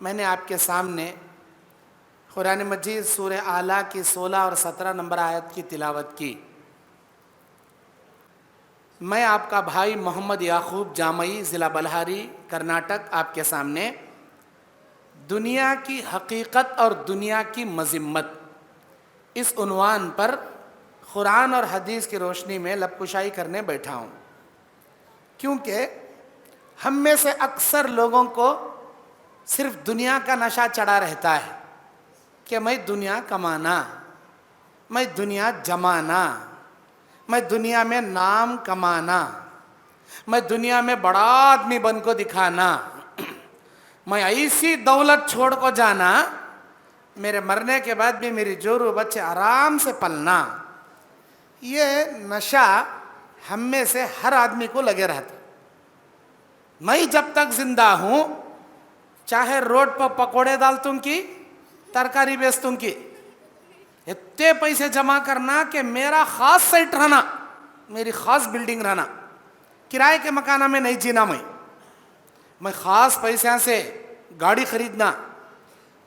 میں نے آپ کے سامنے قرآن مجید سورہ اعلیٰ کی 16 اور 17 نمبر آیت کی تلاوت کی۔ میں آپ کا بھائی محمد یعقوب جامعی، ضلع بلہاری، کرناٹک، آپ کے سامنے دنیا کی حقیقت اور دنیا کی مذمت اس عنوان پر قرآن اور حدیث کی روشنی میں لب کشائی کرنے بیٹھا ہوں، کیونکہ ہم میں سے اکثر لوگوں کو صرف دنیا کا نشہ چڑھا رہتا ہے کہ میں دنیا کمانا، میں دنیا جمانا، میں دنیا میں نام کمانا، میں دنیا میں بڑا آدمی بن کو دکھانا، میں ایسی دولت چھوڑ کو جانا، میرے مرنے کے بعد بھی میری جورو بچے آرام سے پلنا۔ یہ نشہ ہم میں سے ہر آدمی کو لگے رہتا۔ میں جب تک زندہ ہوں، چاہے روڈ پر پکوڑے ڈالتوں کی، ترکاری بیچتوں کی، اتنے پیسے جمع کرنا کہ میرا خاص سائٹ رہنا، میری خاص بلڈنگ رہنا، کرائے کے مکانہ میں نہیں جینا، میں خاص پیسوں سے گاڑی خریدنا۔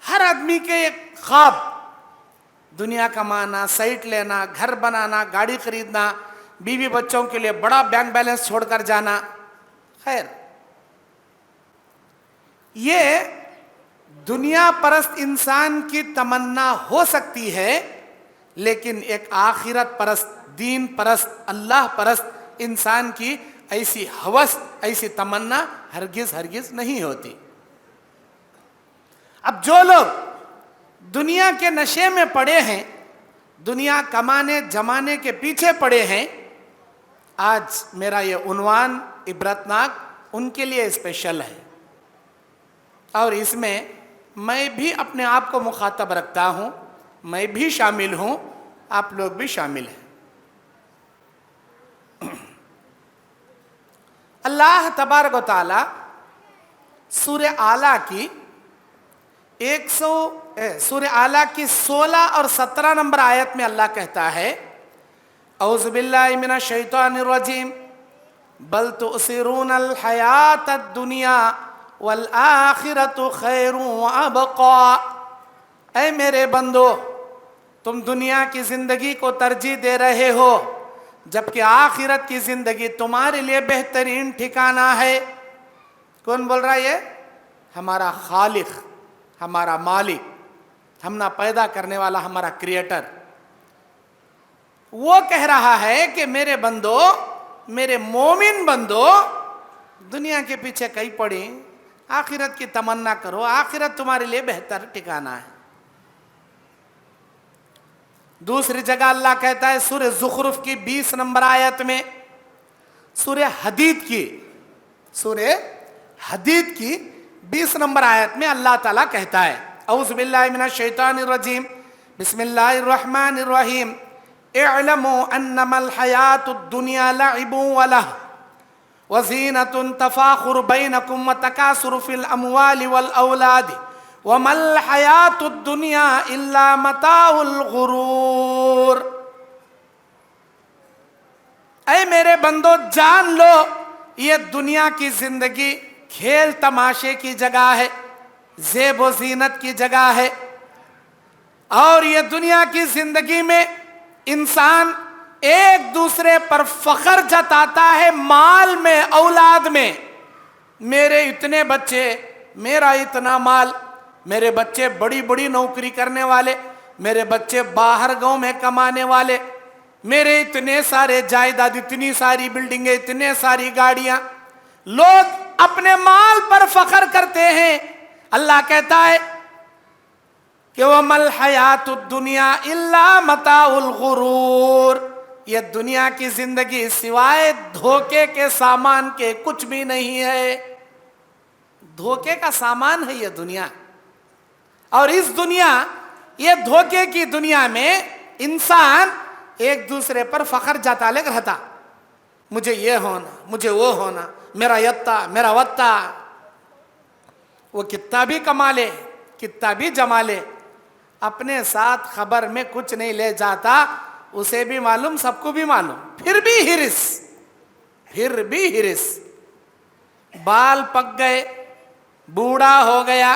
ہر آدمی کے ایک خواب، دنیا کمانا، سائٹ لینا، گھر بنانا، گاڑی خریدنا، بیوی بچوں کے لیے بڑا بینک بیلنس چھوڑ کر جانا۔ خیر، یہ دنیا پرست انسان کی تمنا ہو سکتی ہے، لیکن ایک آخرت پرست، دین پرست، اللہ پرست انسان کی ایسی ہوس، ایسی تمنا ہرگز ہرگز نہیں ہوتی۔ اب جو لوگ دنیا کے نشے میں پڑے ہیں، دنیا کمانے جمانے کے پیچھے پڑے ہیں، آج میرا یہ عنوان عبرتناک ان کے لیے اسپیشل ہے، اور اس میں بھی اپنے آپ کو مخاطب رکھتا ہوں، میں بھی شامل ہوں، آپ لوگ بھی شامل ہیں۔ اللہ تبارک و تعالی سورہ اعلیٰ کی سورہ اعلیٰ کی 16 اور 17 نمبر آیت میں اللہ کہتا ہے، اعوذ باللہ من الشیطان الرجیم، بل تؤثرون الحیات الدنیا والآخرت خیر وابقا۔ اے میرے بندو، تم دنیا کی زندگی کو ترجیح دے رہے ہو، جبکہ آخرت کی زندگی تمہارے لیے بہترین ٹھکانہ ہے۔ کون بول رہا ہے یہ؟ ہمارا خالق، ہمارا مالک، ہم نہ پیدا کرنے والا، ہمارا کریٹر۔ وہ کہہ رہا ہے کہ میرے بندو، میرے مومن بندو، دنیا کے پیچھے کہیں پڑی، آخرت کی تمنا کرو، آخرت تمہارے لیے بہتر ٹھکانہ ہے۔ دوسری جگہ اللہ کہتا ہے سورہ زخرف کی 20 نمبر آیت میں، سورہ حدید کی 20 نمبر آیت میں اللہ تعالیٰ کہتا ہے، اعوذ باللہ من الشیطان الرجیم، بسم اللہ الرحمن الرحیم، اعلموا انما الحیات الدنیا لعب ولہو وزینة تفاخر بینکم وتکاثر فی الاموال والاولاد وما الحیات الدنیا الا متاع الغرور۔ اے میرے بندو، جان لو یہ دنیا کی زندگی کھیل تماشے کی جگہ ہے، زیب و زینت کی جگہ ہے، اور یہ دنیا کی زندگی میں انسان ایک دوسرے پر فخر جتاتا ہے، مال میں، اولاد میں، میرے اتنے بچے، میرا اتنا مال، میرے بچے بڑی بڑی نوکری کرنے والے، میرے بچے باہر گاؤں میں کمانے والے، میرے اتنے سارے جائیداد، اتنی ساری بلڈنگیں، اتنے ساری گاڑیاں۔ لوگ اپنے مال پر فخر کرتے ہیں۔ اللہ کہتا ہے کہ وَمَا الْحَيَاةُ الدُّنْيَا إِلَّا مَتَاعُ الْغُرُورِ، یہ دنیا کی زندگی سوائے دھوکے کے سامان کے کچھ بھی نہیں ہے۔ دھوکے کا سامان ہے یہ دنیا، اور اس دنیا، یہ دھوکے کی دنیا میں انسان ایک دوسرے پر فخر جاتا لے رہتا، مجھے یہ ہونا، مجھے وہ ہونا، میرا یتا، میرا وتا۔ وہ کتنا بھی کما لے، کتنا بھی جما لے، اپنے ساتھ خبر میں کچھ نہیں لے جاتا، اسے بھی معلوم، سب کو بھی معلوم، پھر بھی ہرس۔ بال پک گئے، بوڑھا ہو گیا،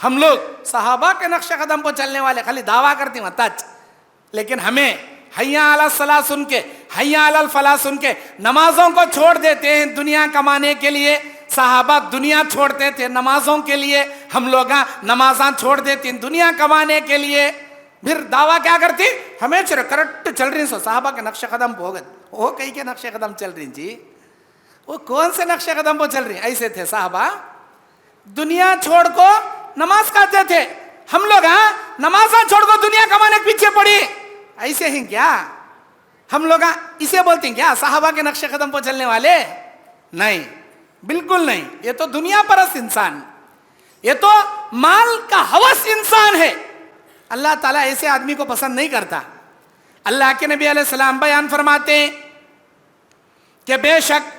ہم لوگ صحابہ کے نقش قدم پر چلنے والے خالی دعویٰ کرتے ہیں تچ، لیکن ہمیں حیا علی الصلاۃ سن کے، حیا علی الفلاح سن کے نمازوں کو چھوڑ دیتے ہیں دنیا کمانے کے لیے. صحابہ دنیا چھوڑتے تھے نمازوں کے لیے، ہم لوگ نمازاں چھوڑ دیتے ہیں دنیا کمانے کے لیے. پھر دعویٰ کیا کرتی؟ ہمیں کریکٹ چل رہی سو صحابہ کے نقش قدم پہ ہو گئے. وہ کہیں کے نقش قدم چل رہی جی، وہ کون سے نقش قدم پہ چل رہی؟ ایسے تھے صحابہ، دنیا چھوڑ کو نماز کھاتے تھے. ہم لوگ نمازاں چھوڑ کو دنیا کمانے کے پیچھے پڑی. ایسے ہیں کیا ہم لوگ؟ اسے بولتے ہیں کیا صحابہ کے نقش قدم پہ چلنے والے؟ نہیں، بالکل نہیں. یہ تو دنیا پرست انسان، یہ تو مال کا ہوس انسان ہے. اللہ تعالیٰ ایسے آدمی کو پسند نہیں کرتا. اللہ کے نبی علیہ السلام بیان فرماتے ہیں کہ بے شک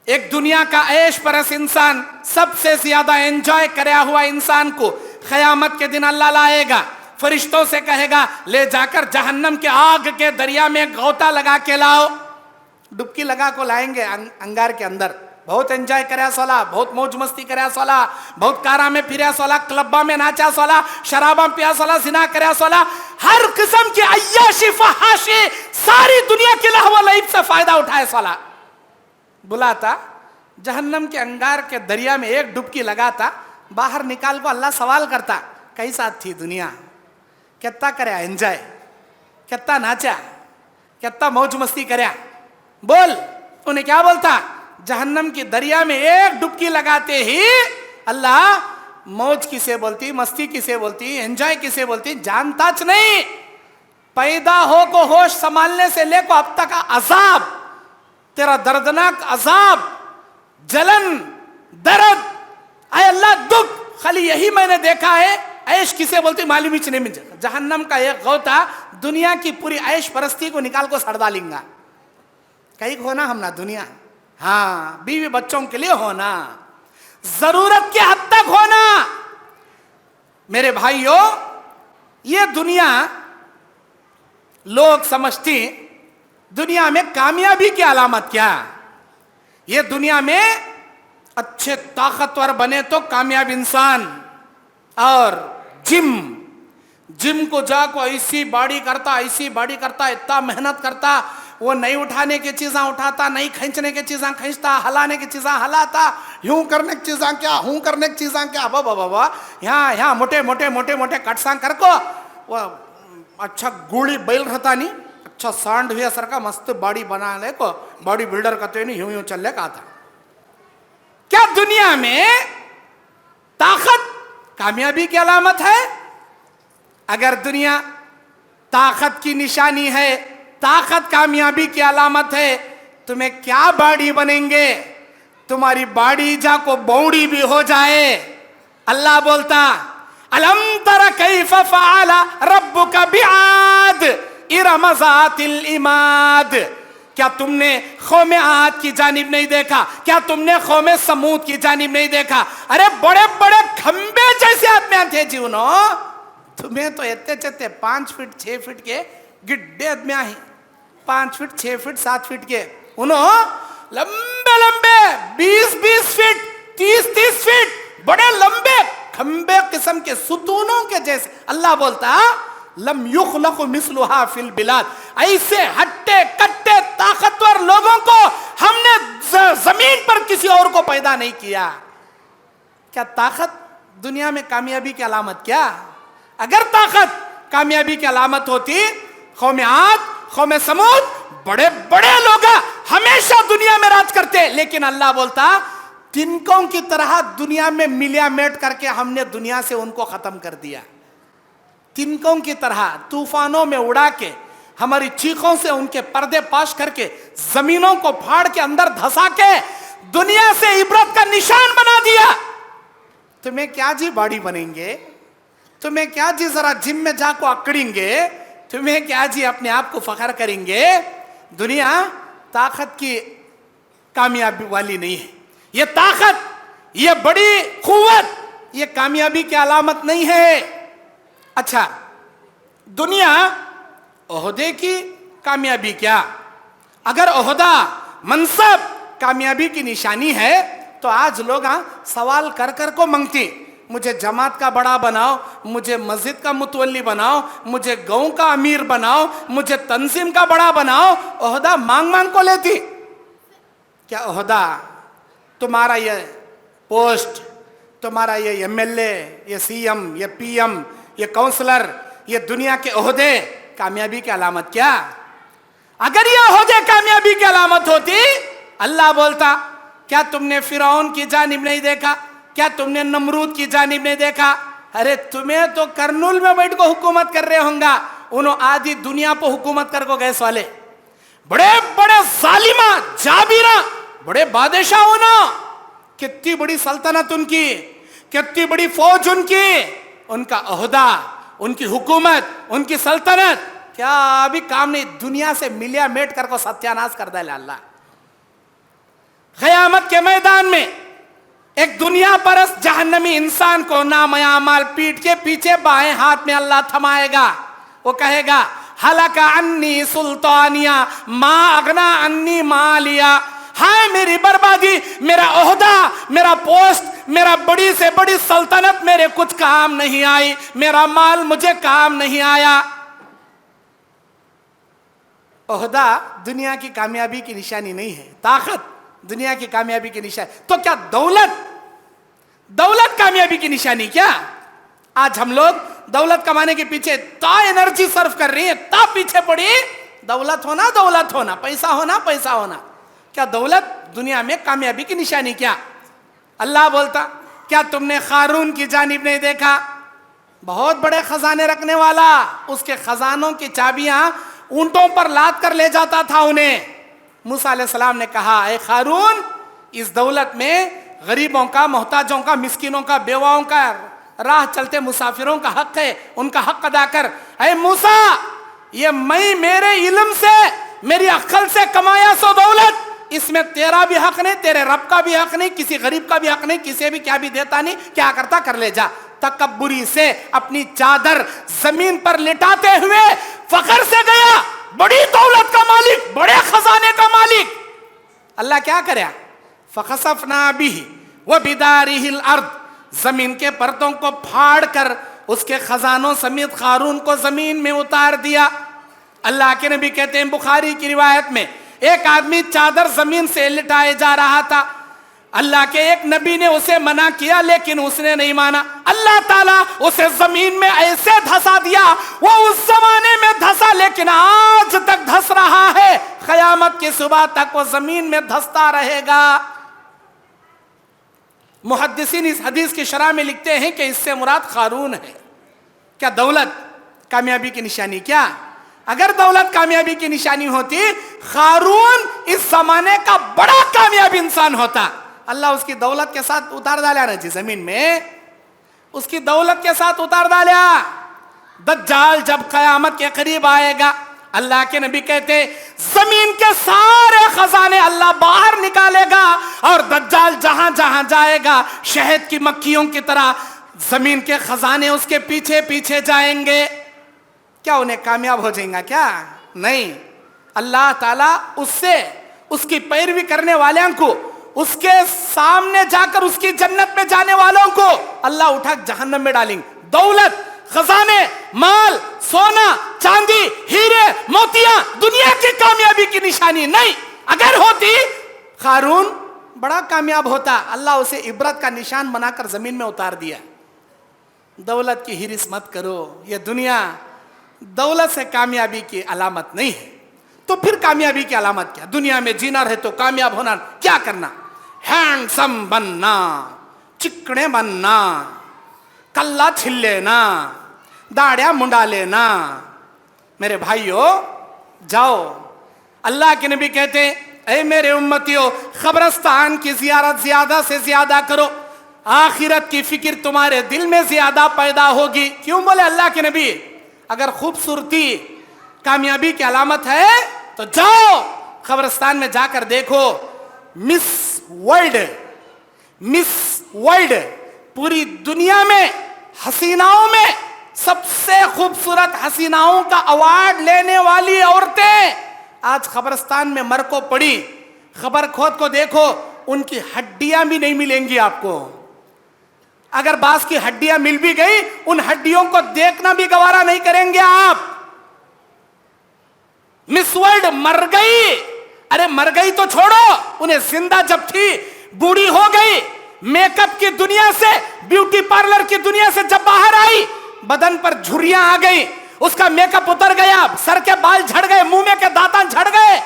ایک دنیا کا عیش پرست انسان، سب سے زیادہ انجوائے کریا ہوا انسان کو قیامت کے دن اللہ لائے گا، فرشتوں سے کہے گا لے جا کر جہنم کے آگ کے دریا میں غوطہ لگا کے لاؤ. ڈبکی لگا کو لائیں گے انگار کے اندر. بہت انجوائے کریا سولا، بہت موج مستی کریا سولا، بہت کارا میں پھریا سولا، کلبا میں ناچا سولا، شراباں پیا سولا، زنا کریا سولا، ہر قسم کی عیاشی فحاشی ساری دنیا کی لہو و لعب سے فائدہ اٹھائے سولا. بلاتا جہنم کے انگار کے دریا میں ایک ڈبکی لگاتا، باہر نکال کو اللہ سوال کرتا کیسا تھی دنیا، کتنا کریا انجوائے، کتنا ناچا، کتنا موج مستی کریا. بول انہیں کیا بولتا؟ جہنم کی دریا میں ایک ڈبکی لگاتے ہی اللہ موج کسے بولتی، مستی کسے بولتی، انجوائے کسے بولتی جانتا چ نہیں. پیدا ہو کو ہوش سنبھالنے سے لے کو اب تک کا عذاب، تیرا دردناک عذاب، جلن، درد، اے اللہ دکھ، خالی یہی میں نے دیکھا ہے. عیش کسے بولتی معلوم ہی نہیں مجھے. جہنم کا ایک غوطہ دنیا کی پوری عیش پرستی کو نکال کو سڑ ڈالیں گا. کہیں ہونا ہم نہ دنیا، ہاں بیوی بچوں کے لیے ہونا، ضرورت کے حد تک ہونا. میرے بھائیوں، یہ دنیا لوگ سمجھتی دنیا میں کامیابی کی علامت کیا؟ یہ دنیا میں اچھے طاقتور بنے تو کامیاب انسان، اور جم کو جا کو ایسی باڈی کرتا، ایسی باڈی کرتا، اتنا محنت کرتا، وہ نہیں اٹھانے کی چیزاں اٹھاتا، نہیں کھینچنے کی چیزاں کھینچتا، ہلانے کی چیزاں ہلاتا، یوں کرنے کی چیزاں کیا، ہوں کرنے کی چیزاں کیا، بابا یہاں موٹے کٹساں کر کو وہ اچھا گوڑی بیل رہتا نہیں، اچھا سانڈ ہویا سر کا مست باڈی بنا لے کو باڈی بلڈر کہتے نہیں، یوں چلے کا تھا. کیا دنیا میں طاقت کامیابی کی علامت ہے؟ اگر دنیا طاقت کی نشانی ہے، طاقت کامیابی کی علامت ہے، تمہیں کیا باڈی بنیں گے؟ تمہاری باڈی جا کو بوڑی بھی ہو جائے. اللہ بولتا الم تر کیف فعل ربک بعاد ارم ذات العماد. کیا تم نے قوم عاد کی جانب نہیں دیکھا؟ کیا تم نے قوم سمود کی جانب نہیں دیکھا؟ ارے بڑے بڑے کھمبے جیسے آدمیاں تھے جی انہوں. تمہیں تو اتنے چتے 5 فٹ 6 فٹ کے گڈے آدمیاں ہیں، 5 فٹ 6 فٹ 7 فٹ کے، انہوں لمبے 20 فٹ 30 فٹ بڑے لمبے کھمبے قسم کے ستونوں کے جیسے. اللہ بولتا لم یخلق مثلها فی البلاد. ایسے ہٹے کٹے طاقتور لوگوں کو ہم نے زمین پر کسی اور کو پیدا نہیں کیا. کیا طاقت دنیا میں کامیابی کی علامت کیا؟ اگر طاقت کامیابی کی علامت ہوتی، قوم عاد قوم سمود بڑے بڑے لوگ ہمیشہ دنیا میں راج کرتے. لیکن اللہ بولتا تنکوں کی طرح دنیا میں ملیا میٹ کر کے ہم نے دنیا سے ان کو ختم کر دیا. تنکوں کی طرح طوفانوں میں اڑا کے، ہماری چیخوں سے ان کے پردے پاش کر کے، زمینوں کو پھاڑ کے اندر دھسا کے دنیا سے عبرت کا نشان بنا دیا. تمہیں کیا جی باڈی بنیں گے؟ تمہیں کیا جی ذرا جم میں جا کو اکڑیں گے؟ تمہیں کیا جی اپنے آپ کو فخر کریں گے؟ دنیا طاقت کی کامیابی والی نہیں ہے. یہ طاقت، یہ بڑی قوت، یہ کامیابی کی علامت نہیں ہے. اچھا، دنیا عہدے کی کامیابی کیا؟ اگر عہدہ منصب کامیابی کی نشانی ہے تو آج لوگ سوال کر کو منگتی، مجھے جماعت کا بڑا بناؤ، مجھے مسجد کا متولی بناؤ، مجھے گاؤں کا امیر بناؤ، مجھے تنظیم کا بڑا بناؤ، عہدہ مانگ مانگ کو لیتی. کیا عہدہ، تمہارا یہ پوسٹ، تمہارا یہ ایم ایل اے، یہ سی ایم، یہ پی ایم، یہ کونسلر، یہ دنیا کے عہدے کامیابی کی علامت کیا؟ اگر یہ عہدے کامیابی کی علامت ہوتی، اللہ بولتا کیا تم نے فرعون کی جانب نہیں دیکھا؟ کیا تم نے نمرود کی جانب نہیں دیکھا؟ ارے تمہیں تو کرنول میں بیٹھ کو حکومت کر رہے ہوں گا، انہوں آدھی دنیا پہ حکومت کر کو گئے والے بڑے بڑے ظالمہ جابیرہ بڑے بادشاہ ہونا، کتنی بڑی سلطنت ان کی، کتنی بڑی فوج ان کی، ان کا عہدہ، ان کی حکومت، ان کی سلطنت کیا ابھی کام نہیں، دنیا سے ملیا میٹ کر کو ستیاناش کر دے اللہ. قیامت کے میدان میں ایک دنیا پرست جہنمی انسان کو نام اعمال پیٹ کے پیچھے بائیں ہاتھ میں اللہ تھمائے گا. وہ کہے گا ہلاک انی سلطانیہ ما اغنا انی مالیا، ہائے میری بربادی، میرا عہدہ، میرا پوسٹ، میرا بڑی سے بڑی سلطنت میرے کچھ کام نہیں آئی، میرا مال مجھے کام نہیں آیا. عہدہ دنیا کی کامیابی کی نشانی نہیں ہے، طاقت دنیا کی کامیابی کی نشانی. تو کیا دولت کامیابی کی نشانی کیا؟ آج ہم لوگ دولت کمانے کے پیچھے تا انرجی صرف کر رہی ہیں، تا پیچھے پڑی دولت ہونا، پیسہ ہونا. کیا دولت دنیا میں کامیابی کی نشانی کیا؟ اللہ بولتا کیا تم نے قارون کی جانب نہیں دیکھا؟ بہت بڑے خزانے رکھنے والا، اس کے خزانوں کی چابیاں اونٹوں پر لاد کر لے جاتا تھا انہیں. موسیٰ علیہ السلام نے کہا اے قارون، اس دولت میں غریبوں کا، محتاجوں کا، مسکینوں کا، بیواؤں کا، راہ چلتے مسافروں کا حق ہے، ان کا حق ادا کر. اے موسیٰ، یہ میں میرے علم سے، میری عقل سے کمایا سو دولت، اس میں تیرا بھی حق نہیں، تیرے رب کا بھی حق نہیں، کسی غریب کا بھی حق نہیں، کسی بھی کیا بھی دیتا نہیں، کیا کرتا کر لے جا. تکبری سے اپنی چادر زمین پر لٹاتے ہوئے فخر سے گیا، بڑی دولت کا مالک، بڑے خزانے کا مالک. اللہ کیا کرے؟ فَخَسَفْنَا بِهِ وَبِدَارِهِ الْأَرْضِ، زمین کے پرتوں کو پھاڑ کر اس کے خزانوں سمیت قارون کو زمین میں اتار دیا. اللہ کے نبی کہتے ہیں بخاری کی روایت میں، ایک آدمی چادر زمین سے لٹائے جا رہا تھا، اللہ کے ایک نبی نے اسے منع کیا لیکن اس نے نہیں مانا. اللہ تعالیٰ اسے زمین میں ایسے دھسا دیا، وہ اس زمانے میں دھسا لیکن آج تک دھس رہا ہے، قیامت کی صبح تک وہ زمین میں دھستا رہے گا. محدثین اس حدیث کی شرح میں لکھتے ہیں کہ اس سے مراد قارون ہے. کیا دولت کامیابی کی نشانی کیا؟ اگر دولت کامیابی کی نشانی ہوتی، قارون اس زمانے کا بڑا کامیاب انسان ہوتا. اللہ اس کی دولت کے ساتھ اتار ڈالا نا جی زمین میں، اس کی دولت کے ساتھ اتار ڈالا. دجال جب قیامت کے قریب آئے گا، اللہ کے نبی کہتے زمین کے سارے خزانے اللہ باہر نکالے گا، اور دجال جہاں جہاں جائے گا شہد کی مکھیوں کی طرح زمین کے خزانے اس کے پیچھے پیچھے جائیں گے. کیا انہیں کامیاب ہو جائیں گا؟ کیا نہیں. اللہ تعالیٰ اس سے، اس کی پیروی کرنے والوں کو، اس کے سامنے جا کر اس کی جنت میں جانے والوں کو اللہ اٹھا جہنم میں ڈالیں گے. دولت، خزانے، مال، سونا، چاندی، ہیرے، موتیاں دنیا کی کامیابی کی نشانی نہیں. اگر ہوتی قارون بڑا کامیاب ہوتا، اللہ اسے عبرت کا نشان بنا کر زمین میں اتار دیا. دولت کی ہرس مت کرو، یہ دنیا دولت سے کامیابی کی علامت نہیں ہے. تو پھر کامیابی کی علامت کیا؟ دنیا میں جینا رہے تو کامیاب ہونا کیا کرنا؟ ہینڈسم بننا، چکنے بننا، کلا چھل لینا، داڑیاں منڈا لینا. میرے بھائیو جاؤ، اللہ کے نبی کہتے ہیں اے میرے امتیو، قبرستان کی زیارت زیادہ سے زیادہ کرو، آخرت کی فکر تمہارے دل میں زیادہ پیدا ہوگی. کیوں بولے اللہ کے نبی؟ اگر خوبصورتی کامیابی کی علامت ہے تو جاؤ قبرستان میں جا کر دیکھو. مس ورلڈ پوری دنیا میں حسیناؤں میں سب سے خوبصورت حسیناؤں کا ایوارڈ لینے والی عورتیں آج قبرستان میں مر کو پڑی. خبر کھود کو دیکھو، ان کی ہڈیاں بھی نہیں ملیں گی آپ کو. اگر بعض کی ہڈیاں مل بھی گئی ان ہڈیوں کو دیکھنا بھی گوارا نہیں کریں گے آپ. مس ورلڈ مر گئی. ارے مر گئی تو چھوڑو, انہیں زندہ جب تھی بوڑھی ہو گئی, میک اپ کی دنیا سے, بیوٹی پارلر کی دنیا سے جب باہر آئی, بدن پر جھریاں آ گئی, اس کا میک اپ اتر گیا, سر کے بال جھڑ گئے, منہ میں کے دانتاں جھڑ گئے.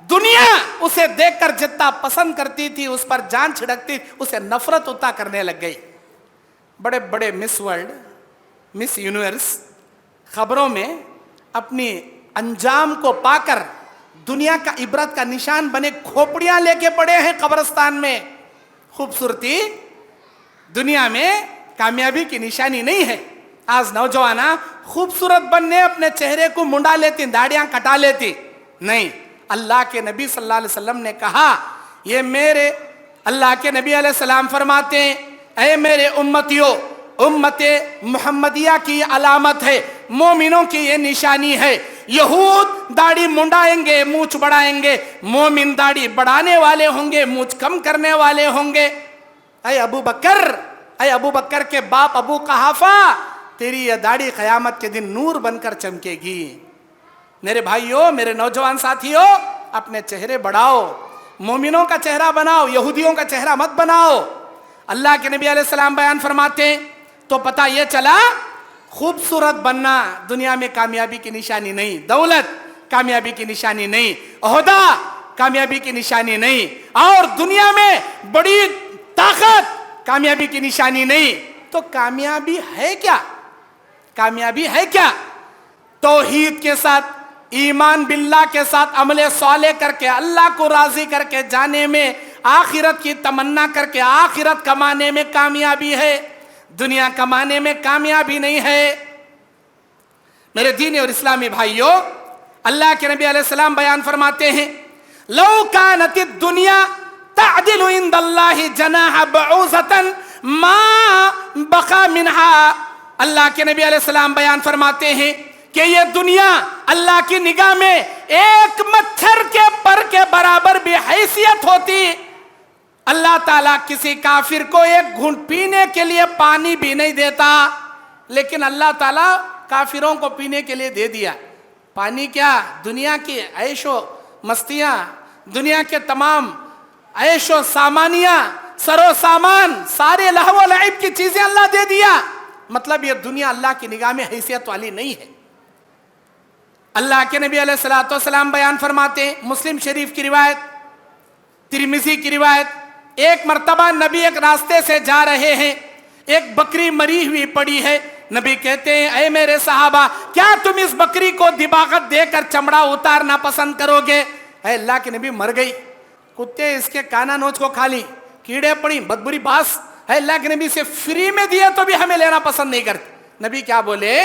دنیا اسے دیکھ کر جتنا پسند کرتی تھی اس پر جان چھڑکتی, اسے نفرت اتا کرنے لگ گئی. بڑے بڑے مس ورلڈ, مس یونیورس خبروں میں اپنی انجام کو پا کر دنیا کا عبرت کا نشان بنے کھوپڑیاں لے کے پڑے ہیں قبرستان میں. خوبصورتی دنیا میں کامیابی کی نشانی نہیں ہے. آج نوجوانہ خوبصورت بننے اپنے چہرے کو منڈا لیتی, داڑیاں کٹا لیتی. نہیں, اللہ کے نبی صلی اللہ علیہ وسلم نے کہا, یہ میرے اللہ کے نبی علیہ السلام فرماتے ہیں, اے میرے امتیوں, امت محمدیہ کی علامت ہے, مومنوں کی یہ نشانی ہے. یہود داڑھی منڈائیں گے, مونچھ بڑھائیں گے, مومن داڑھی بڑھانے والے ہوں گے, مونچھ کم کرنے والے ہوں گے. اے ابو بکر کے باپ ابو قحافہ, تیری یہ داڑھی قیامت کے دن نور بن کر چمکے گی. میرے بھائیوں, میرے نوجوان ساتھیوں, اپنے چہرے بڑھاؤ, مومنوں کا چہرہ بناؤ, یہودیوں کا چہرہ مت بناؤ. اللہ کے نبی علیہ السلام بیان فرماتے ہیں, تو پتہ یہ چلا خوبصورت بننا دنیا میں کامیابی کی نشانی نہیں, دولت کامیابی کی نشانی نہیں, عہدہ کامیابی کی نشانی نہیں, اور دنیا میں بڑی طاقت کامیابی کی نشانی نہیں. تو کامیابی ہے کیا؟ کامیابی ہے کیا؟ توحید کے ساتھ, ایمان باللہ کے ساتھ عمل صالح کر کے, اللہ کو راضی کر کے جانے میں, آخرت کی تمنا کر کے آخرت کمانے میں کامیابی ہے, دنیا کمانے میں کامیابی نہیں ہے. میرے دینی اور اسلامی بھائیوں, اللہ کے نبی علیہ السلام بیان فرماتے ہیں, لو کانت الدنیا تعدل عند اللہ جناح بعوضۃ ما بقى منها. اللہ کے نبی علیہ السلام بیان فرماتے ہیں کہ یہ دنیا اللہ کی نگاہ میں ایک مچھر کے پر کے برابر بھی حیثیت ہوتی. اللہ تعالیٰ کسی کافر کو ایک گھونٹ پینے کے لیے پانی بھی نہیں دیتا, لیکن اللہ تعالیٰ کافروں کو پینے کے لیے دے دیا. پانی کیا؟ دنیا کی عیش و مستیاں, دنیا کے تمام عیش و سامانیاں, سر و سامان, سارے لہو و لعب کی چیزیں اللہ دے دیا. مطلب یہ دنیا اللہ کی نگاہ میں حیثیت والی نہیں ہے. اللہ کے نبی علیہ الصلوۃ والسلام بیان فرماتے ہیں, مسلم شریف کی روایت, ترمذی کی روایت, ایک مرتبہ نبی ایک راستے سے جا رہے ہیں, ایک بکری مری ہوئی پڑی ہے. نبی کہتے ہیں, اے میرے صحابہ, کیا تم اس بکری کو دباغت دے کر چمڑا اتارنا پسند کرو گے؟ اے اللہ کے نبی, مر گئی, کتے اس کے کانا نوچ کو کھا لی, کیڑے پڑی, بدبری باس. اے اللہ کے نبی سے فری میں دیے تو بھی ہمیں لینا پسند نہیں کرتے. نبی کیا بولے,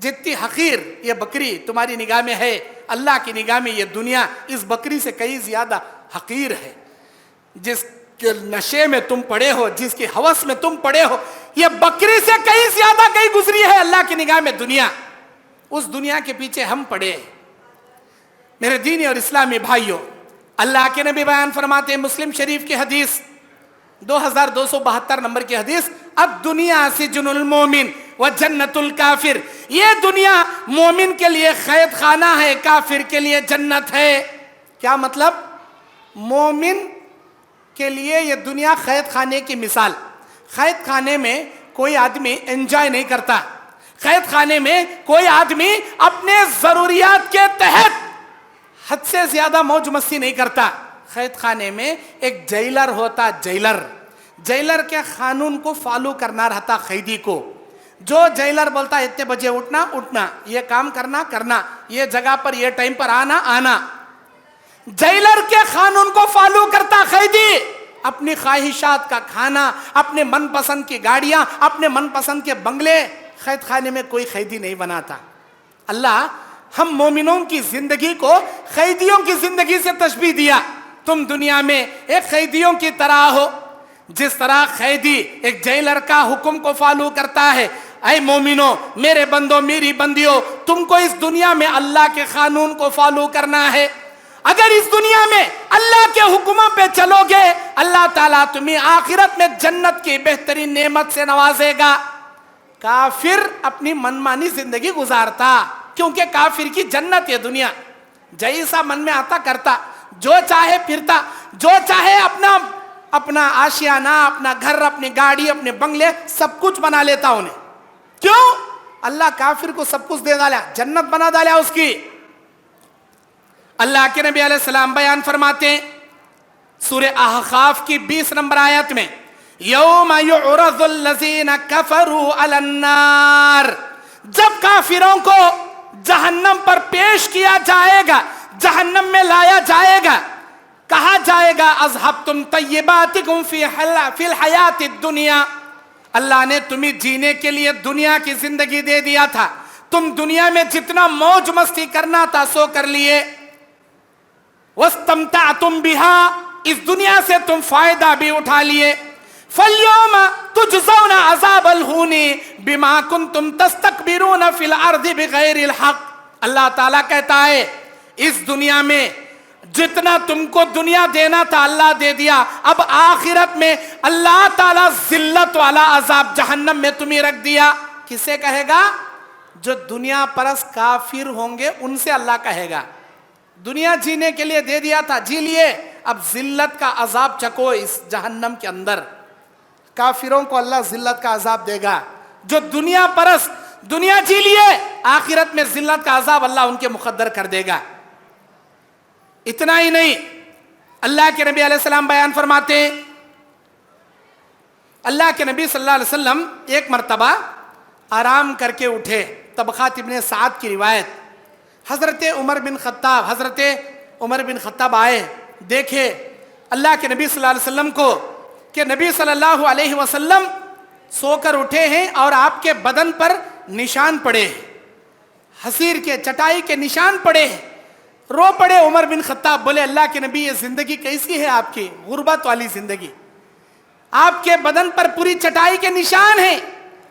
جتنی حقیر یہ بکری تمہاری نگاہ میں ہے, اللہ کی نگاہ میں یہ دنیا اس بکری سے کئی زیادہ حقیر ہے. جس کے نشے میں تم پڑے ہو, جس کی ہوس میں تم پڑے ہو, یہ بکری سے کئی زیادہ کئی گزری ہے اللہ کی نگاہ میں دنیا. اس دنیا کے پیچھے ہم پڑے. میرے دینی اور اسلامی بھائیوں, اللہ کے نبی بیان فرماتے ہیں, مسلم شریف کی حدیث 2272 نمبر کی حدیث, اب دنیا سجن المومن و جنت الکافر. یہ دنیا مومن کے لیے قید خانہ ہے, کافر کے لیے جنت ہے. کیا مطلب؟ مومن کے لیے یہ دنیا قید خانے کی مثال. قید خانے میں کوئی آدمی انجوائے نہیں کرتا, قید خانے میں کوئی آدمی اپنے ضروریات کے تحت حد سے زیادہ موج مستی نہیں کرتا. قید خانے میں ایک جیلر ہوتا, جیلر کے قانون کو فالو کرنا رہتا قیدی کو. جو جیلر بولتا اتنے بجے اٹھنا, یہ کام کرنا, یہ جگہ پر یہ ٹائم پر آنا. جیلر کے قانون کو فالو کرتا قیدی. اپنی خواہشات کا کھانا, اپنے من پسند کی گاڑیاں, اپنے من پسند کے بنگلے قید خانے میں کوئی قیدی نہیں بناتا. اللہ ہم مومنوں کی زندگی کو قیدیوں کی زندگی سے تشبیہ دیا. تم دنیا میں ایک قیدیوں کی طرح ہو, جس طرح قیدی ایک جیلر کا حکم کو فالو کرتا ہے. اے مومنوں, میرے بندوں, میری بندیوں, تم کو اس دنیا میں اللہ کے قانون کو فالو کرنا ہے. اگر اس دنیا میں اللہ کے حکموں پہ چلو گے اللہ تعالیٰ تمہیں آخرت میں جنت کی بہترین نعمت سے نوازے گا. کافر اپنی منمانی زندگی گزارتا کیونکہ کافر کی جنت ہے دنیا. جیسا من میں آتا کرتا, جو چاہے پھرتا, جو چاہے اپنا آشیانہ, اپنا گھر, اپنی گاڑی, اپنے بنگلے سب کچھ بنا لیتا انہیں. کیوں؟ اللہ کافر کو سب کچھ دے ڈالا, جنت بنا ڈالا اس کی. اللہ کے نبی علیہ السلام بیان فرماتے ہیں سورہ احقاف کی 20 نمبر آیت میں, یوم یعرض الذین کفروا علی النار, جب کافروں کو جہنم پر پیش کیا جائے گا, جہنم میں لایا جائے گا, کہا جائے گا اذھبتم طیباتکم فی الحیات الدنیا, اللہ نے تمہیں جینے کے لیے دنیا کی زندگی دے دیا تھا, تم دنیا میں جتنا موج مستی کرنا تھا سو کر لیے. واستمتعتم بها, اس دنیا سے تم فائدہ بھی اٹھا لیے. فَالْيَوْمَ تُجْزَوْنَ عَذَابَ الْهُونِ بِمَا كُنْتُمْ تَسْتَكْبِرُونَ فِي الْأَرْضِ بِغَيْرِ الْحَقِّ. اللہ تعالیٰ کہتا ہے اس دنیا میں جتنا تم کو دنیا دینا تھا اللہ دے دیا, اب آخرت میں اللہ تعالیٰ ذلت والا عذاب جہنم میں تمہیں رکھ دیا. کسے کہے گا؟ جو دنیا پرست کافر ہوں گے ان سے اللہ کہے گا دنیا جینے کے لیے دے دیا تھا, جی لیے, اب ذلت کا عذاب چکو اس جہنم کے اندر. کافروں کو اللہ ذلت کا عذاب دے گا. جو دنیا پرست دنیا جی لیے, آخرت میں ذلت کا عذاب اللہ ان کے مقدر کر دے گا. اتنا ہی نہیں, اللہ کے نبی علیہ السلام بیان فرماتے ہیں, اللہ کے نبی صلی اللہ علیہ وسلم ایک مرتبہ آرام کر کے اٹھے. طبقات ابن سعد کی روایت, حضرت عمر بن خطاب آئے, دیکھے اللہ کے نبی صلی اللہ علیہ وسلم کو کہ نبی صلی اللہ علیہ وسلم سو کر اٹھے ہیں اور آپ کے بدن پر نشان پڑے, حصیر کے چٹائی کے نشان پڑے. رو پڑے عمر بن خطاب, بولے اللہ کے نبی یہ زندگی کیسی ہے آپ کی, غربت والی زندگی, آپ کے بدن پر پوری چٹائی کے نشان ہیں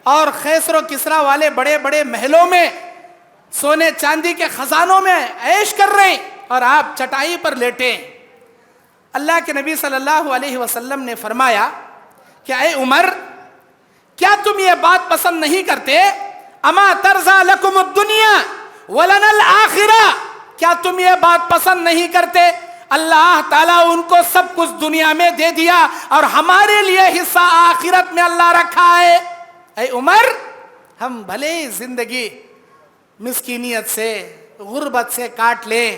اور خیسر و کسرا والے بڑے بڑے محلوں میں سونے چاندی کے خزانوں میں عیش کر رہے ہیں اور آپ چٹائی پر لیٹے. اللہ کے نبی صلی اللہ علیہ وسلم نے فرمایا کہ اے عمر, کیا تم یہ بات پسند نہیں کرتے؟ اما ترضى لكم الدنيا ولنا الآخرہ, کیا تم یہ بات پسند نہیں کرتے اللہ تعالیٰ ان کو سب کچھ دنیا میں دے دیا اور ہمارے لیے حصہ آخرت میں اللہ رکھا ہے. اے عمر, ہم بھلے زندگی مسکینیت سے غربت سے کاٹ لیں,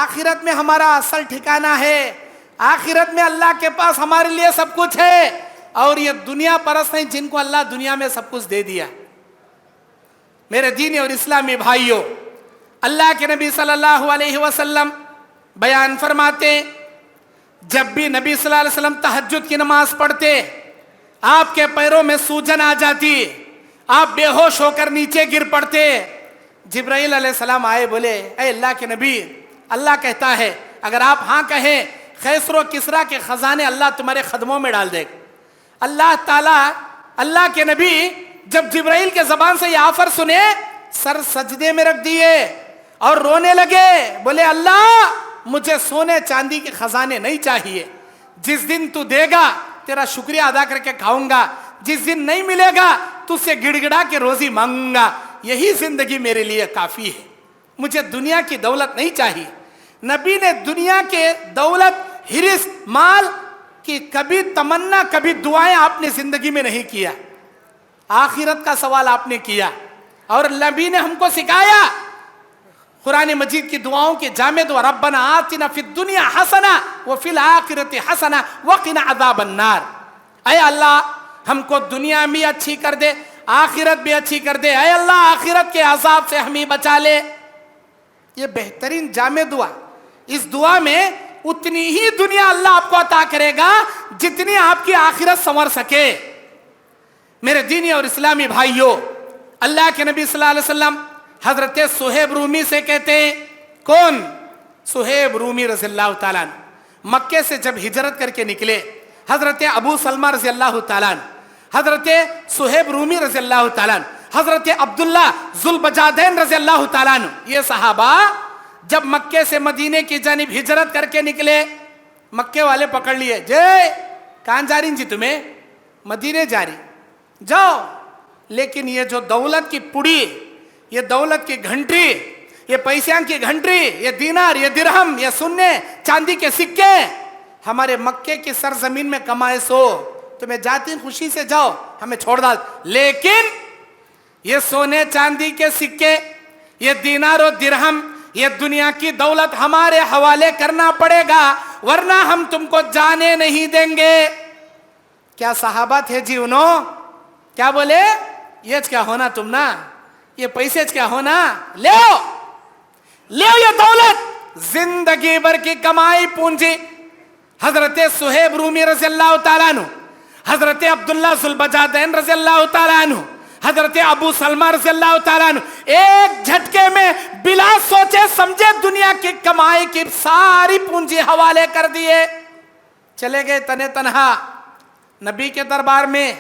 آخرت میں ہمارا اصل ٹھکانہ ہے, آخرت میں اللہ کے پاس ہمارے لیے سب کچھ ہے, اور یہ دنیا پرست ہیں جن کو اللہ دنیا میں سب کچھ دے دیا. میرے دینی اور اسلامی بھائیوں, اللہ کے نبی صلی اللہ علیہ وسلم بیان فرماتے جب بھی نبی صلی اللہ علیہ وسلم تہجد کی نماز پڑھتے آپ کے پیروں میں سوجن آ جاتی, آپ بے ہوش ہو کر نیچے گر پڑتے. جبرائیل علیہ السلام آئے, بولے اے اللہ کے نبی, اللہ کہتا ہے اگر آپ ہاں کہیں خیسر و کسرا کے خزانے اللہ تمہارے قدموں میں ڈال دے. اللہ تعالیٰ, اللہ کے نبی جب جبرائیل کے زبان سے یہ آفر سنے سر سجدے میں رکھ دیے اور رونے لگے, بولے اللہ مجھے سونے چاندی کے خزانے نہیں چاہیے, جس دن تو دے گا تیرا شکریہ ادا کر کے کھاؤں گا, جس دن نہیں ملے گا تو سے گڑ گڑا کے روزی مانگوں گا, یہی زندگی میرے لیے کافی ہے, مجھے دنیا کی دولت نہیں چاہیے. نبی نے دنیا کے دولت, ہرس, مال کی کبھی تمنا, کبھی دعائیں آپ نے زندگی میں نہیں کیا, آخرت کا سوال آپ نے کیا. اور نبی نے ہم کو سکھایا قرآن مجید کی دعاؤں کی جامع دعا, ربنا آتنا فی الدنیا حسنہ وفی الآخرۃ حسنہ وقنا عذاب النار. اے اللہ ہم کو دنیا بھی اچھی کر دے, آخرت بھی اچھی کر دے, اے اللہ آخرت کے عذاب سے ہمیں بچا لے. یہ بہترین جامع دعا, اس دعا میں اتنی ہی دنیا اللہ آپ کو عطا کرے گا جتنی آپ کی آخرت سنور سکے. میرے دینی اور اسلامی بھائیوں, اللہ کے نبی صلی اللہ علیہ وسلم حضرت صہیب رومی سے کہتے ہیں, کون؟ صہیب رومی رضی اللہ تعالیٰ عنہ, مکے سے جب ہجرت کر کے نکلے, حضرت ابو سلمہ رضی اللہ تعالیٰ عنہ, حضرت صہیب رومی رضی اللہ تعالیٰ عنہ, حضرت عبداللہ ذوالبجادین رضی اللہ تعالیٰ عنہ, یہ صحابہ جب مکے سے مدینے کی جانب ہجرت کر کے نکلے, مکے والے پکڑ لیے, جے کہاں جا رہی جی تمہیں؟ مدینے جا رہی, جاؤ. لیکن یہ جو دولت کی پڑی, یہ دولت کی گھنٹی, یہ پیسوں کی گھنٹی, یہ دینار, یہ درہم, یہ سونے چاندی کے سکے ہمارے مکے کی سرزمین میں کمائے سو, تمہیں جاتی خوشی سے جاؤ, ہمیں چھوڑ دو. لیکن یہ سونے چاندی کے سکے, یہ دینار و درہم, یہ دنیا کی دولت ہمارے حوالے کرنا پڑے گا, ورنہ ہم تم کو جانے نہیں دیں گے. کیا صحابہ تھے جی انہوں, کیا بولے؟ یہ کیا ہونا تم نا, یہ پیسے کیا ہونا, لیو یہ دولت, زندگی بھر کی کمائی پونجی. حضرت صہیب رومی رضی اللہ تعالیٰ عنہ, حضرت عبداللہ ذوالبجادین رضی اللہ تعالیٰ عنہ, حضرت ابو سلمہ رضی اللہ تعالیٰ عنہ ایک جھٹکے میں بلا سوچے سمجھے دنیا کی کمائی کی ساری پونجی حوالے کر دیے, چلے گئے تنے تنہا نبی کے دربار میں.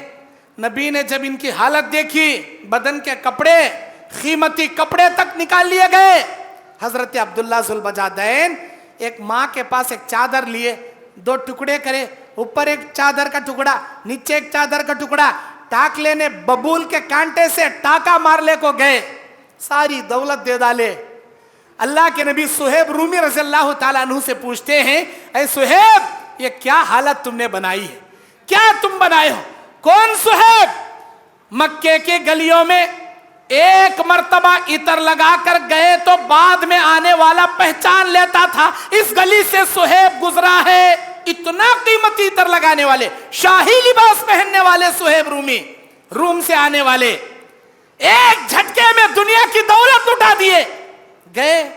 نبی نے جب ان کی حالت دیکھی, بدن کے کپڑے, قیمتی کپڑے تک نکال لیے گئے. حضرت عبداللہ ذوالبجادین ایک ماں کے پاس ایک چادر لیے, 2 ٹکڑے کرے, اوپر ایک چادر کا ٹکڑا, نیچے ایک چادر کا ٹکڑا, ٹاک لینے ببول کے کانٹے سے ٹاکا مار لے کو گئے, ساری دولت دے ڈالے. اللہ کے نبی صہیب رومی رضی اللہ تعالیٰ عنہ سے پوچھتے ہیں, اے صہیب یہ کیا حالت تم نے بنائی ہے, کیا تم بنائے ہو؟ کون صہیب؟ مکے کے گلیوں میں ایک مرتبہ عطر لگا کر گئے تو بعد میں آنے والا پہچان لیتا تھا اس گلی سے صہیب گزرا ہے. اتنا قیمتی عطر لگانے والے, شاہی لباس پہننے والے صہیب رومی, روم سے آنے والے, ایک جھٹکے میں دنیا کی دولت لٹا دیے. گئے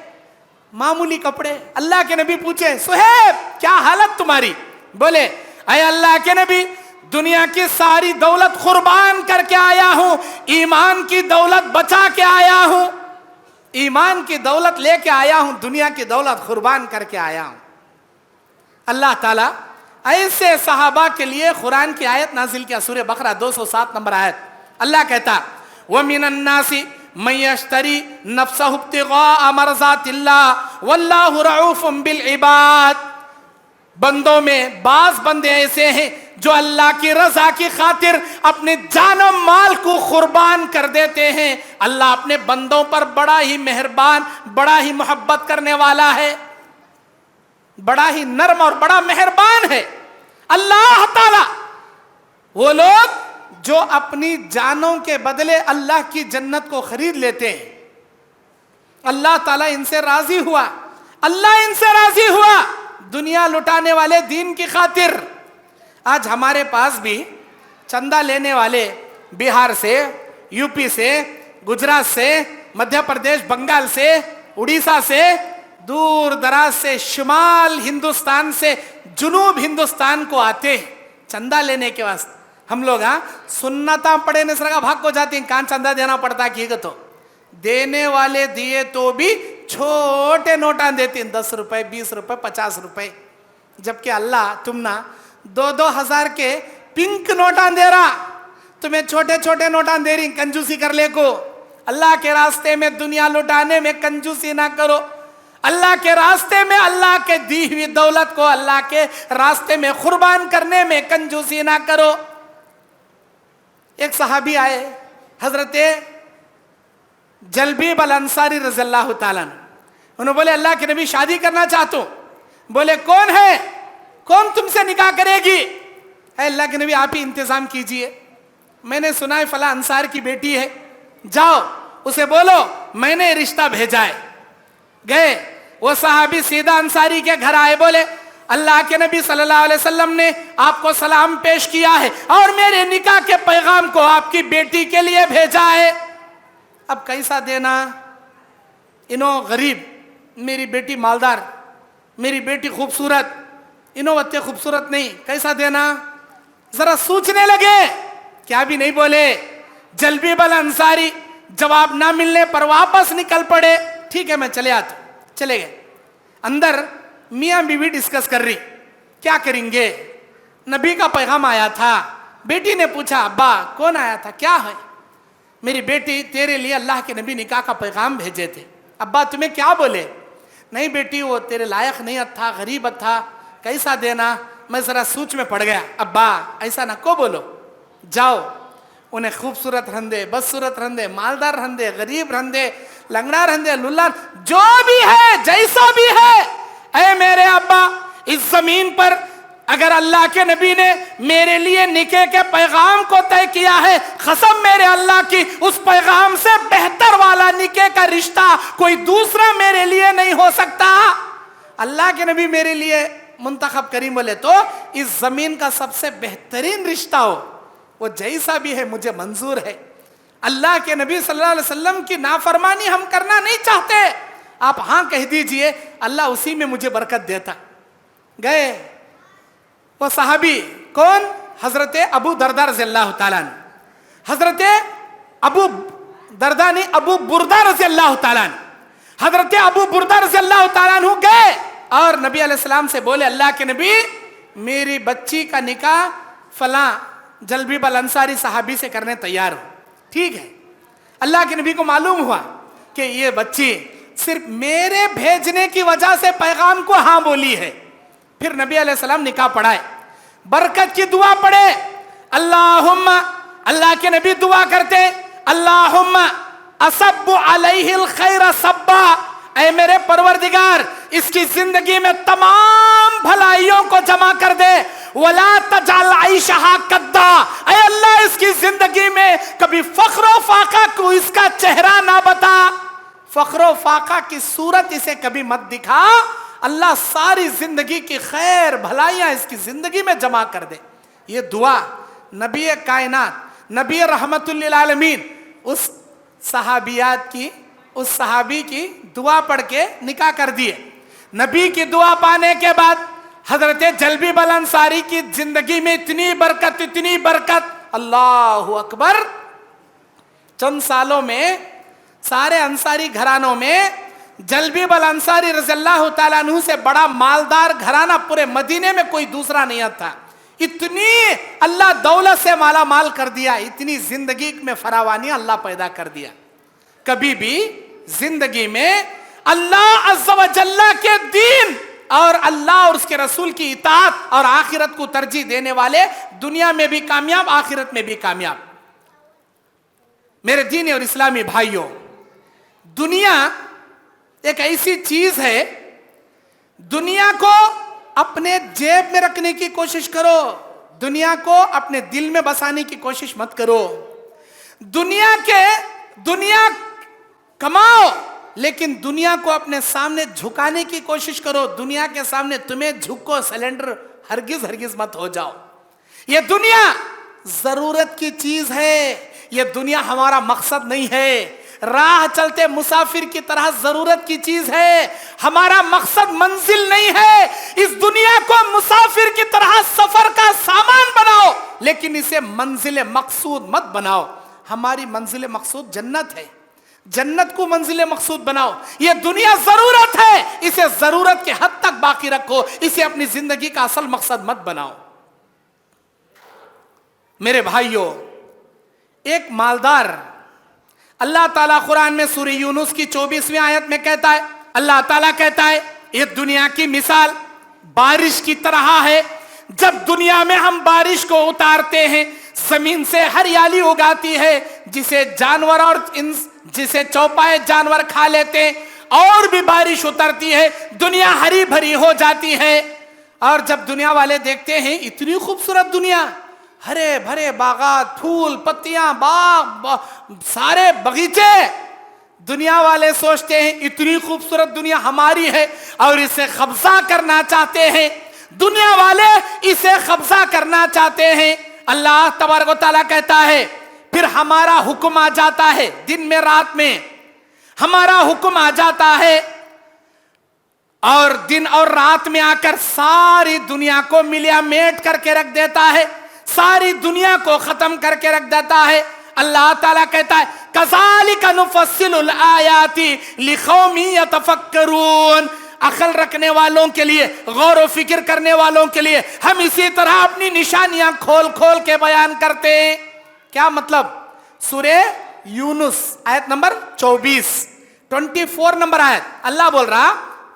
معمولی کپڑے. اللہ کے نبی پوچھے, صہیب کیا حالت تمہاری؟ بولے, اے اللہ کے نبی دنیا کی ساری دولت قربان کر کے آیا ہوں, ایمان کی دولت بچا کے آیا ہوں, ایمان کی دولت لے کے آیا ہوں, دنیا کی دولت قربان کر کے آیا ہوں. اللہ تعالیٰ ایسے صحابہ کے لیے قرآن کی آیت نازل کیا, سورہ بقرہ 207 نمبر آیت. اللہ کہتا, وَمِنَ النَّاسِ مَن يَشْتَرِي نَفْسَهُ ابْتِغَاءَ مَرْضَاتِ اللَّهِ وَاللَّهُ رَءُوفٌ بِالْعِبَادِ. بندوں میں بعض بندے ایسے ہیں جو اللہ کی رضا کی خاطر اپنے جان و مال کو قربان کر دیتے ہیں. اللہ اپنے بندوں پر بڑا ہی مہربان, بڑا ہی محبت کرنے والا ہے, بڑا ہی نرم اور بڑا مہربان ہے. اللہ تعالی وہ لوگ جو اپنی جانوں کے بدلے اللہ کی جنت کو خرید لیتے ہیں, اللہ تعالیٰ ان سے راضی ہوا, اللہ ان سے راضی ہوا دنیا لٹانے والے دین کی خاطر. آج ہمارے پاس بھی چندہ لینے والے بہار سے, یو پی سے, گجرات سے, مدھیہ پردیش, بنگال سے, اڑیسہ سے, دور دراز سے, شمال ہندوستان سے جنوب ہندوستان کو آتے چندہ لینے کے واسطے. ہم لوگ سنتا پڑے نسر کا بھاگ کو جاتے ہیں, کہاں چندہ دینا پڑتا ہے کہ تو دینے والے دیے تو بھی چھوٹے نوٹاں دیتے ہیں, 10 روپے, 20 روپے, 50 روپے, جبکہ اللہ تم نا 2-2 ہزار کے پنک نوٹاں دے رہا, تمہیں چھوٹے چھوٹے نوٹاں دے رہی. کنجوسی کر لے کو, اللہ کے راستے میں دنیا لٹانے میں کنجوسی نہ کرو. اللہ کے راستے میں اللہ کے دی ہوئی دولت کو اللہ کے راستے میں قربان کرنے میں کنجوسی نہ کرو. ایک صحابی آئے, حضرت جلبیب الانصاری رضی اللہ تعالیٰ عنہ, انہوں بولے اللہ کے نبی شادی کرنا چاہتا ہوں. بولے کون ہے, کون تم سے نکاح کرے گی؟ اے اللہ کے نبی آپ ہی انتظام کیجئے, میں نے سنا ہے فلاں انصار کی بیٹی ہے, جاؤ اسے بولو میں نے رشتہ بھیجا ہے. گئے, وہ صحابی سیدھا انصاری کے گھر آئے, بولے اللہ کے نبی صلی اللہ علیہ وسلم نے آپ کو سلام پیش کیا ہے اور میرے نکاح کے پیغام کو آپ کی بیٹی کے لیے بھیجا ہے. اب کیسا دینا؟ انہوں غریب, میری بیٹی مالدار, میری بیٹی خوبصورت, انہوں وتے خوبصورت نہیں, کیسا دینا؟ ذرا سوچنے لگے, کیا بھی نہیں بولے. جلبیب الانصاری جواب نہ ملنے پر واپس نکل پڑے. ٹھیک ہے میں چلے آتا. چلے گئے. اندر میاں بیوی ڈسکس کر رہی, کیا کریں گے؟ نبی کا پیغام آیا تھا. بیٹی نے پوچھا ابا کون آیا تھا, کیا ہے؟ میری بیٹی تیرے لیے اللہ کے نبی نکاح کا پیغام بھیجے تھے. ابا تمہیں کیا بولے؟ نہیں بیٹی وہ تیرے لائق نہیں تھا, غریب تھا, کیسا دینا. میں ذرا سوچ میں پڑ گیا, ابا ایسا نہ کو بولو, جاؤ انہیں خوبصورت رہندے, بدصورت رہندے, مالدار رہندے, غریب رہندے, لنگڑا رہندے, للا, جو بھی ہے جیسا بھی ہے, اے میرے ابا اس زمین پر اگر اللہ کے نبی نے میرے لیے نکاح کے پیغام کو طے کیا ہے, قسم میرے اللہ کی اس پیغام سے بہتر والا نکاح کا رشتہ کوئی دوسرا میرے لیے نہیں ہو سکتا. اللہ کے نبی میرے لیے منتخب کریم بولے تو اس زمین کا سب سے بہترین رشتہ ہو, وہ جیسا بھی ہے مجھے منظور ہے. اللہ کے نبی صلی اللہ علیہ وسلم کی نافرمانی ہم کرنا نہیں چاہتے, آپ ہاں کہہ دیجئے, اللہ اسی میں مجھے برکت دیتا. گئے وہ صحابی کون؟ حضرت ابو دردہ رضی اللہ تعالیٰ عنہ. حضرت ابو دردہ نہیں, ابو بردہ رضی اللہ تعالیٰ عنہ. حضرت ابو بردہ رضی اللہ تعالیٰ عنہ گئے اور نبی علیہ السلام سے بولے, اللہ کے نبی میری بچی کا نکاح فلاں جلبیب الانصاری صحابی سے کرنے تیار ہو. ٹھیک ہے. اللہ کے نبی کو معلوم ہوا کہ یہ بچی صرف میرے بھیجنے کی وجہ سے پیغام کو ہاں بولی ہے. پھر نبی علیہ السلام نکاح پڑھائے, برکت کی دعا پڑھے. اللہم, اللہ کے نبی دعا کرتے, اللہم اصب علیہ الخیر صبا, اے میرے پروردگار اس کی زندگی میں تمام بھلائیوں کو جمع کر دے. ولا تجعل عیشہا کدا, اے اللہ اس کی زندگی میں کبھی فخر و فاقہ کو اس کا چہرہ نہ بتا, فخر و فاقہ کی صورت اسے کبھی مت دکھا. اللہ ساری زندگی کی خیر بھلائیاں اس کی زندگی میں جمع کر دے. یہ دعا نبی کائنات, نبی رحمت للعالمین اس صحابیات کی, اس صحابی کی دعا پڑھ کے نکاح کر دیے. نبی کی دعا پانے کے بعد حضرت جلبیب الانصاری کی زندگی میں اتنی برکت, اتنی برکت, اللہ اکبر. چند سالوں میں سارے انصاری گھرانوں میں جلبیب الانصاری رضی اللہ تعالیٰ عنہ سے بڑا مالدار گھرانہ پورے مدینے میں کوئی دوسرا نہیں تھا. اتنی اللہ دولت سے مالا مال کر دیا, اتنی زندگی میں فراوانی اللہ پیدا کر دیا. کبھی بھی زندگی میں اللہ عز و جل کے دین اور اللہ اور اس کے رسول کی اطاعت اور آخرت کو ترجیح دینے والے دنیا میں بھی کامیاب, آخرت میں بھی کامیاب. میرے دینی اور اسلامی بھائیوں, دنیا ایک ایسی چیز ہے, دنیا کو اپنے جیب میں رکھنے کی کوشش کرو, دنیا کو اپنے دل میں بسانے کی کوشش مت کرو. دنیا کماؤ لیکن دنیا کو اپنے سامنے جھکانے کی کوشش کرو. دنیا کے سامنے تمہیں جھکو سلنڈر ہرگز ہرگز مت ہو جاؤ. یہ دنیا ضرورت کی چیز ہے, یہ دنیا ہمارا مقصد نہیں ہے. راہ چلتے مسافر کی طرح ضرورت کی چیز ہے, ہمارا مقصد منزل نہیں ہے. اس دنیا کو مسافر کی طرح سفر کا سامان بناؤ لیکن اسے منزل مقصود مت بناؤ. ہماری منزل مقصود جنت ہے, جنت کو منزل مقصود بناؤ. یہ دنیا ضرورت ہے, اسے ضرورت کے حد تک باقی رکھو, اسے اپنی زندگی کا اصل مقصد مت بناؤ. میرے بھائیوں, ایک مالدار, اللہ تعالیٰ قرآن میں سورہ یونس کی 24ویں آیت میں کہتا ہے, اللہ تعالیٰ کہتا ہے یہ دنیا کی مثال بارش کی طرح ہے. جب دنیا میں ہم بارش کو اتارتے ہیں زمین سے ہریالی اگاتی ہے جسے جانور اور جسے چوپائے جانور کھا لیتے ہیں, اور بھی بارش اترتی ہے دنیا ہری بھری ہو جاتی ہے. اور جب دنیا والے دیکھتے ہیں اتنی خوبصورت دنیا, ہرے بھرے باغات, پھول پتیاں, باغ, سارے باغیچے, دنیا والے سوچتے ہیں اتنی خوبصورت دنیا ہماری ہے اور اسے قبضہ کرنا چاہتے ہیں. دنیا والے اسے قبضہ کرنا چاہتے ہیں. اللہ تبارک و تعالیٰ کہتا ہے پھر ہمارا حکم آ جاتا ہے, دن میں رات میں ہمارا حکم آ جاتا ہے اور دن اور رات میں آ کر ساری دنیا کو ملیا میٹ کر کے رکھ دیتا ہے, ساری دنیا کو ختم کر کے رکھ دیتا ہے. اللہ تعالیٰ کہتا ہے کذالک نفصل الآیات لقوم یتفکرون, عقل رکھنے والوں کے لیے, غور و فکر کرنے والوں کے لیے ہم اسی طرح اپنی نشانیاں کھول کھول کے بیان کرتے ہیں. کیا مطلب؟ سورہ یونس آیت نمبر 24 نمبر آیت, اللہ بول رہا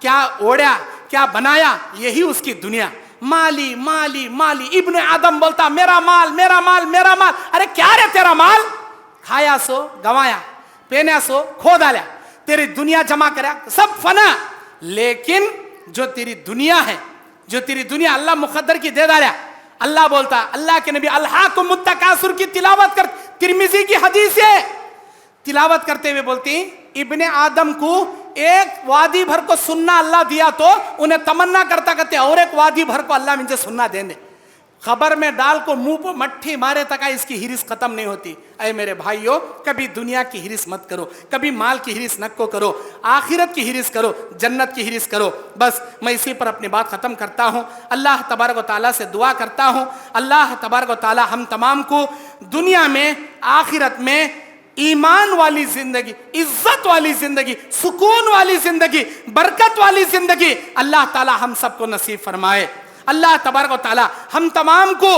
کیا اوڑیا, کیا بنایا, یہی اس کی دنیا. مالی مالی مالی, ابن آدم بولتا میرا مال میرا مال میرا مال. ارے کیا رے تیرا مال؟ کھایا سو گوایا, پہنیا سو کھو ڈالیا, تیری دنیا جمع کریا, سب فنا. لیکن جو تیری دنیا ہے, جو تیری دنیا اللہ مقدر کی دے ڈالیا. اللہ بولتا, اللہ کے نبی الہاکم التکاثر کی تلاوت کر, ترمذی کی حدیث ہے, تلاوت کرتے ہوئے بولتی ابن آدم کو ایک وادی بھر کو سننا اللہ دیا تو انہیں تمنا کرتا کرتے اور ایک وادی بھر کو اللہ مجھے سننا دے دے. خبر میں ڈال کو منہ پہ مٹھی مارے تک اس کی ہرس ختم نہیں ہوتی. اے میرے بھائیو, کبھی دنیا کی ہرس مت کرو, کبھی مال کی ہرس نہ کرو, آخرت کی ہرس کرو, جنت کی ہرس کرو. بس میں اسی پر اپنی بات ختم کرتا ہوں. اللہ تبارک و تعالیٰ سے دعا کرتا ہوں, اللہ تبارک و تعالیٰ ہم تمام کو دنیا میں آخرت میں ایمان والی زندگی, عزت والی زندگی, سکون والی زندگی, برکت والی زندگی اللہ تعالیٰ ہم سب کو نصیب فرمائے. اللہ تبارک و تعالیٰ ہم تمام کو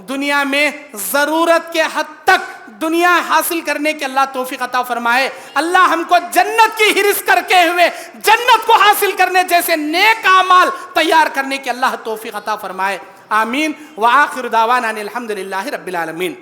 دنیا میں ضرورت کے حد تک دنیا حاصل کرنے کے اللہ توفیق عطا فرمائے. اللہ ہم کو جنت کی ہرس کر کے ہوئے جنت کو حاصل کرنے جیسے نیک اعمال تیار کرنے کے اللہ توفیق عطا فرمائے. آمین. وآخر دعوانا ان الحمد للہ رب العالمین.